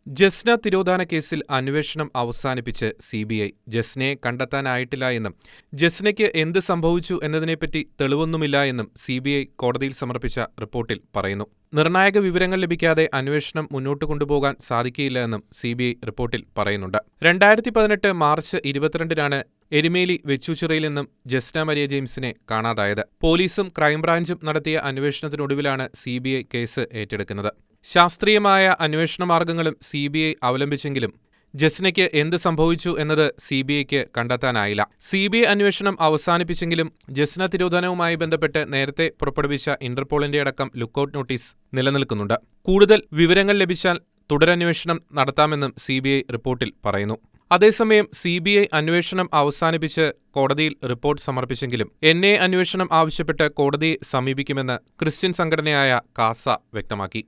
ജസ്ന തിരോധാന കേസിൽ അന്വേഷണം അവസാനിപ്പിച്ച് സിബിഐ. ജസ്നയെ കണ്ടെത്താനായിട്ടില്ല എന്നും ജസ്നയ്ക്ക് എന്ത് സംഭവിച്ചു എന്നതിനെപ്പറ്റി തെളിവൊന്നുമില്ല എന്നും സിബിഐ കോടതിയിൽ സമർപ്പിച്ച റിപ്പോർട്ടിൽ പറയുന്നു. നിർണായക വിവരങ്ങൾ ലഭിക്കാതെ അന്വേഷണം മുന്നോട്ട് കൊണ്ടുപോകാൻ സാധിക്കില്ല എന്നും സിബിഐ റിപ്പോർട്ടിൽ പറയുന്നുണ്ട്. 2018 മാർച്ച് 22-നാണ് എരുമേലി വെച്ചൂച്ചിറയിൽ നിന്നും ജസ്ന മരിയ ജെയിംസിനെ കാണാതായത്. പോലീസും ക്രൈംബ്രാഞ്ചും നടത്തിയ അന്വേഷണത്തിനൊടുവിലാണ് സിബിഐ കേസ് ഏറ്റെടുക്കുന്നത്. ശാസ്ത്രീയമായ അന്വേഷണ മാർഗങ്ങളും സിബിഐ അവലംബിച്ചെങ്കിലും ജസ്നയ്ക്ക് എന്ത് സംഭവിച്ചു എന്നത് സിബിഐക്ക് കണ്ടെത്താനായില്ല. സിബിഐ അന്വേഷണം അവസാനിപ്പിച്ചെങ്കിലും ജസ്ന തിരോധാനവുമായി ബന്ധപ്പെട്ട് നേരത്തെ പുറപ്പെടുവിച്ച ഇന്റർപോളിന്റെ അടക്കം ലുക്കൌട്ട് നോട്ടീസ് നിലനിൽക്കുന്നുണ്ട്. കൂടുതൽ വിവരങ്ങൾ ലഭിച്ചാൽ തുടരന്വേഷണം നടത്താമെന്നും സിബിഐ റിപ്പോർട്ടിൽ പറയുന്നു. അതേസമയം സിബിഐ അന്വേഷണം അവസാനിപ്പിച്ച് കോടതിയിൽ റിപ്പോർട്ട് സമർപ്പിച്ചെങ്കിലും എൻഐഎ അന്വേഷണം ആവശ്യപ്പെട്ട് കോടതിയെ സമീപിക്കുമെന്ന് ക്രിസ്ത്യൻ സംഘടനയായ കാസ വ്യക്തമാക്കി.